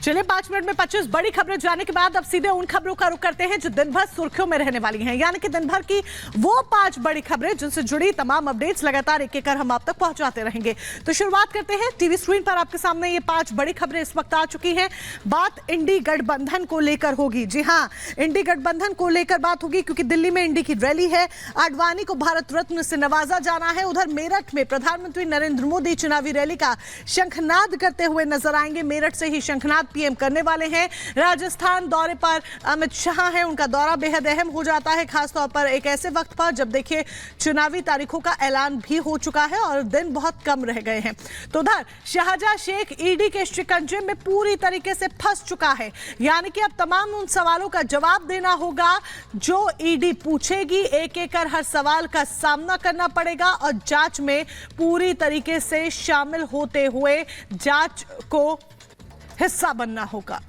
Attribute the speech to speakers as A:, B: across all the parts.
A: चलिए 5 मिनट में 25 बड़ी खबरें जाने के बाद अब सीधे उन खबरों का रुख करते हैं जो दिन भर सुर्खियों में रहने वाली हैं, यानी कि दिन भर की वो 5 बड़ी खबरें जिनसे जुड़ी तमाम अपडेट्स लगातार एक एक कर हम आप तक पहुंचाते रहेंगे। तो शुरुआत करते हैं। टीवी स्क्रीन पर आपके सामने ये 5 बड़ी खबरें इस वक्त आ चुकी हैं। बात इंडी गठबंधन को लेकर होगी। जी हाँ, इंडी गठबंधन को लेकर बात होगी क्योंकि दिल्ली में इंडी की रैली है। आडवाणी को भारत रत्न से नवाजा जाना है। उधर मेरठ में प्रधानमंत्री नरेंद्र मोदी चुनावी रैली का शंखनाद करते हुए नजर आएंगे। मेरठ से ही शंखनाद पीएम करने वाले हैं। राजस्थान दौरे पर अमित शाह हैं। उनका दौरा बेहद अहम हो जाता है, खासतौर पर एक ऐसे वक्त पर जब देखिए चुनावी तारीखों का ऐलान भी हो चुका है और दिन बहुत कम रह गए हैं। तो उधर शाहजहां शेख ईडी के शिकंजे में पूरी तरीके से फंस चुका है, यानी कि अब तमाम उन सवालों का जवाब देना होगा जो ईडी पूछेगी। एक एक कर हर सवाल का सामना करना पड़ेगा और जांच में पूरी तरीके से शामिल होते हुए जांच को हिस्सा बनना होगा।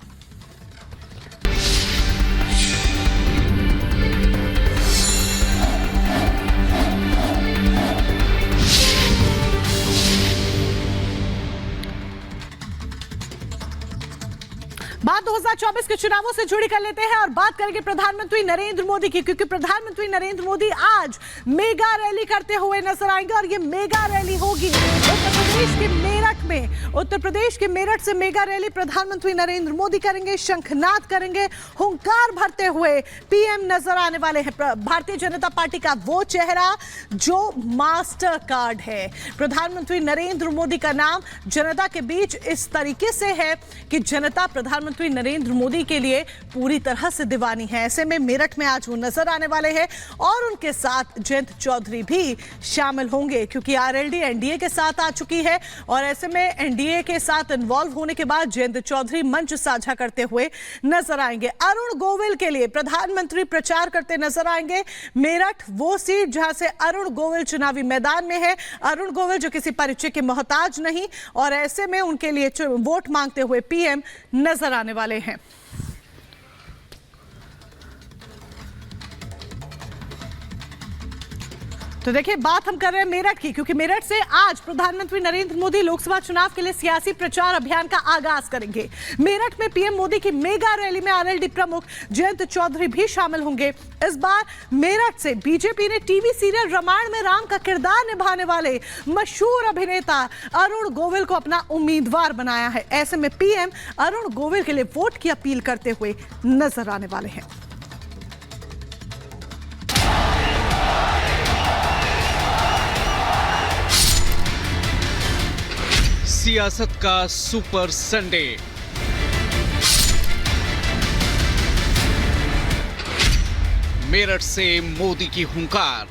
A: बात 2024 के चुनावों से जुड़ी कर लेते हैं और बात करेंगे प्रधानमंत्री नरेंद्र मोदी की, क्योंकि प्रधानमंत्री नरेंद्र मोदी आज मेगा रैली करते हुए नजर आएंगे और ये मेगा रैली होगी उत्तर प्रदेश के मेरठ में। उत्तर प्रदेश के मेरठ से मेगा रैली प्रधानमंत्री नरेंद्र मोदी करेंगे, शंखनाद करेंगे, हुंकार भरते हुए पीएम नजर आने वाले हैं। भारतीय जनता पार्टी का वो चेहरा जो मास्टर कार्ड है। प्रधानमंत्री नरेंद्र मोदी का नाम जनता के बीच इस तरीके से है कि जनता प्रधानमंत्री नरेंद्र मोदी के लिए पूरी तरह से दीवानी है। ऐसे में मेरठ में आज वो नजर आने वाले हैं और उनके साथ जयंत चौधरी भी शामिल होंगे, क्योंकि आरएलडी एनडीए के साथ आ चुकी है और ऐसे में एनडीए के साथ इन्वॉल्व होने के बाद जयंत चौधरी मंच साझा करते हुए नजर आएंगे। अरुण गोविल के लिए प्रधानमंत्री प्रचार करते नजर आएंगे। मेरठ वो सीट जहां से अरुण गोविल चुनावी मैदान में है। अरुण गोविल जो किसी परिचय के मोहताज नहीं और ऐसे में उनके लिए वोट मांगते हुए पीएम नजर आने वाले हैं। तो देखिए, बात हम कर रहे हैं मेरठ की, क्योंकि मेरठ से आज प्रधानमंत्री नरेंद्र मोदी लोकसभा चुनाव के लिए सियासी प्रचार अभियान का आगाज करेंगे। मेरठ में पीएम मोदी की मेगा रैली में आरएलडी प्रमुख जयंत चौधरी भी शामिल होंगे। इस बार मेरठ से बीजेपी ने टीवी सीरियल रामायण में राम का किरदार निभाने वाले मशहूर अभिनेता अरुण गोविल को अपना उम्मीदवार बनाया है। ऐसे में पीएम अरुण गोविल के लिए वोट की अपील करते हुए नजर आने वाले हैं।
B: सियासत का सुपर संडे। मेरठ से मोदी की हुंकार।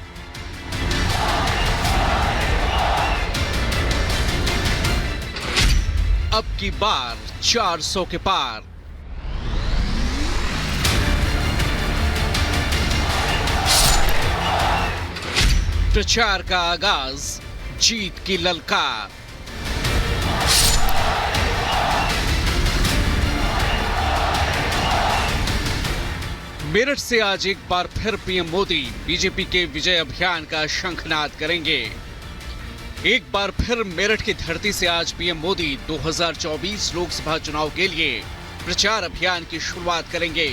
B: अब की बार 400 के पार। प्रचार का आगाज, जीत की ललकार। मेरठ से आज एक बार फिर पीएम मोदी बीजेपी के विजय अभियान का शंखनाद करेंगे। एक बार फिर मेरठ की धरती से आज पीएम मोदी 2024 लोकसभा चुनाव के लिए प्रचार अभियान की शुरुआत करेंगे।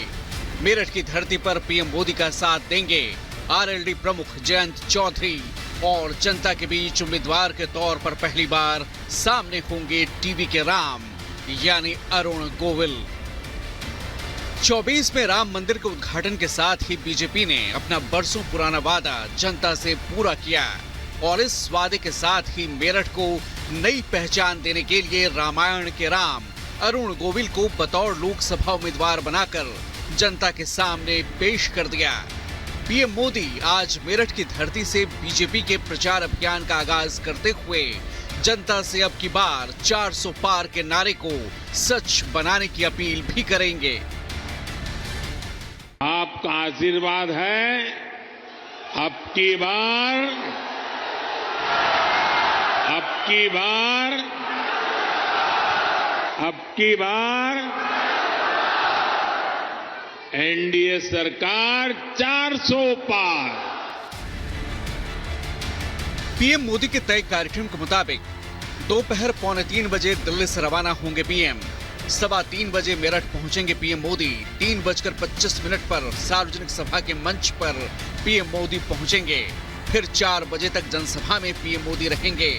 B: मेरठ की धरती पर पीएम मोदी का साथ देंगे आरएलडी प्रमुख जयंत चौधरी और जनता के बीच उम्मीदवार के तौर पर पहली बार सामने होंगे टीवी के राम, यानी अरुण गोविल। 24 में राम मंदिर के उद्घाटन के साथ ही बीजेपी ने अपना बरसों पुराना वादा जनता से पूरा किया और इस वादे के साथ ही मेरठ को नई पहचान देने के लिए रामायण के राम अरुण गोविल को बतौर लोकसभा उम्मीदवार बनाकर जनता के सामने पेश कर दिया। पीएम मोदी आज मेरठ की धरती से बीजेपी के प्रचार अभियान का आगाज करते हुए जनता से अब की बार 400 पार के नारे को सच बनाने की अपील भी करेंगे।
C: आपका आशीर्वाद है, अब की बार एनडीए सरकार 400 पार।
B: पीएम मोदी के तय कार्यक्रम के मुताबिक दोपहर 2:45 बजे दिल्ली से रवाना होंगे पीएम। 3:15 बजे मेरठ पहुंचेंगे पीएम मोदी। 3:25 पर सार्वजनिक सभा के मंच पर पीएम मोदी पहुंचेंगे। फिर 4 बजे तक जनसभा में पीएम मोदी रहेंगे।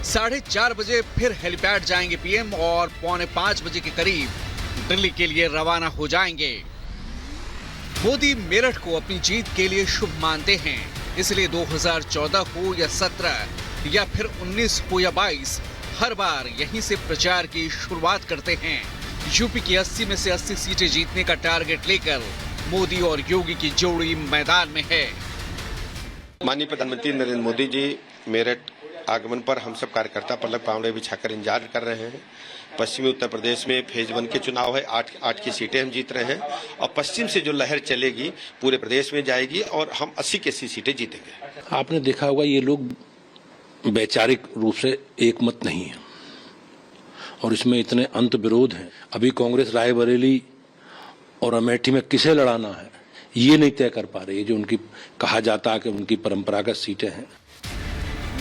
B: 4:30 बजे फिर हेलीपैड जाएंगे पीएम और 4:45 बजे के करीब दिल्ली के लिए रवाना हो जाएंगे। मोदी मेरठ को अपनी जीत के लिए शुभ मानते हैं, इसलिए 2014 हो या 17 या फिर 19 हो या 22, हर बार यहीं से प्रचार की शुरुआत करते हैं। यूपी की 80 में से 80 सीटें जीतने का टारगेट लेकर मोदी और योगी की जोड़ी मैदान में है।
D: माननीय प्रधानमंत्री नरेंद्र मोदी जी मेरठ आगमन पर हम सब कार्यकर्ता पलक पावड़े बिछाकर इंतजार कर रहे हैं। पश्चिमी उत्तर प्रदेश में फेज 1 के चुनाव है, 8 की सीटें हम जीत रहे हैं और पश्चिम से जो लहर चलेगी पूरे प्रदेश में जाएगी और हम 80 की 80 सीटें जीतेंगे।
E: आपने देखा होगा ये लोग वैचारिक रूप से एकमत नहीं है और इसमें इतने अंत विरोध हैं। अभी कांग्रेस रायबरेली और अमेठी में किसे लड़ाना है ये नहीं तय कर पा रही है, जो उनकी कहा जाता है कि उनकी परंपरागत सीटें हैं।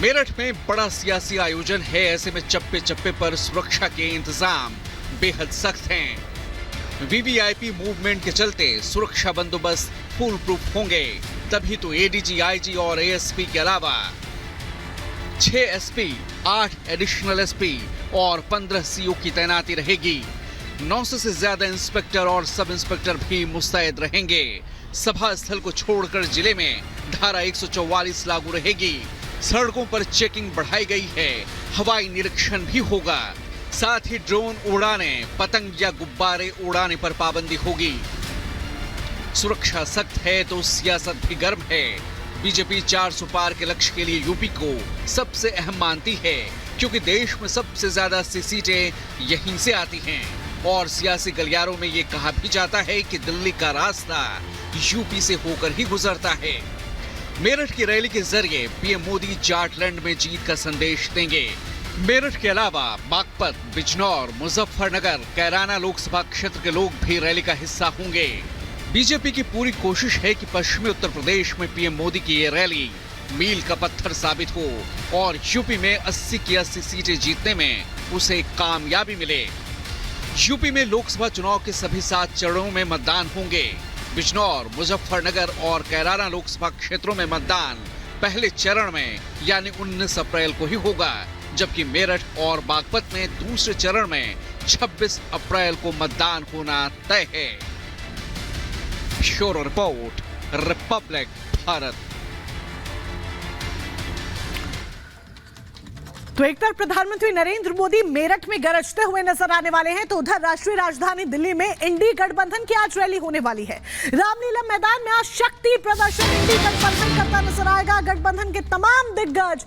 B: मेरठ में बड़ा सियासी आयोजन है, ऐसे में चप्पे चप्पे पर सुरक्षा के इंतजाम बेहद सख्त हैं। वीवीआईपी मूवमेंट के चलते सुरक्षा बंदोबस्त फुल प्रूफ होंगे, तभी तो एडीजी, आईजी और एएसपी के अलावा 6 एसपी, 8 एडिशनल एसपी और 15 सीओ की तैनाती रहेगी। 900 से ज्यादा इंस्पेक्टर और सब इंस्पेक्टर भी मुस्तैद रहेंगे। सभा स्थल को छोड़कर जिले में धारा 144 लागू रहेगी। सड़कों पर चेकिंग बढ़ाई गई है, हवाई निरीक्षण भी होगा। साथ ही ड्रोन उड़ाने, पतंग या गुब्बारे उड़ाने पर पाबंदी होगी। सुरक्षा सख्त है तो सियासत भी गर्म है। बीजेपी 400 पार के लक्ष्य के लिए यूपी को सबसे अहम मानती है, क्योंकि देश में सबसे ज्यादा सीटें यहीं से आती हैं और सियासी गलियारों में ये कहा भी जाता है कि दिल्ली का रास्ता यूपी से होकर ही गुजरता है। मेरठ की रैली के जरिए पीएम मोदी जाटलैंड में जीत का संदेश देंगे। मेरठ के अलावा बागपत, बिजनौर, मुजफ्फरनगर, कैराना लोकसभा क्षेत्र के लोग भी रैली का हिस्सा होंगे। बीजेपी की पूरी कोशिश है कि पश्चिमी उत्तर प्रदेश में पीएम मोदी की ये रैली मील का पत्थर साबित हो और यूपी में 80 की 80 सीटें जीतने में उसे कामयाबी मिले। यूपी में लोकसभा चुनाव के सभी 7 चरणों में मतदान होंगे। बिजनौर, मुजफ्फरनगर और कैराना लोकसभा क्षेत्रों में मतदान पहले चरण में यानी 19 अप्रैल को ही होगा, जबकि मेरठ और बागपत में दूसरे चरण में 26 अप्रैल को मतदान होना तय है। Bureau report, Republic Bharat.
A: तो एक तरफ प्रधानमंत्री नरेंद्र मोदी मेरठ में गरजते हुए नजर आने वाले हैं, तो उधर राष्ट्रीय राजधानी दिल्ली में इंडी गठबंधन की आज रैली होने वाली है। रामलीला मैदान में आज शक्ति प्रदर्शन इंडी गठबंधन करता नजर आएगा। गठबंधन के तमाम दिग्गज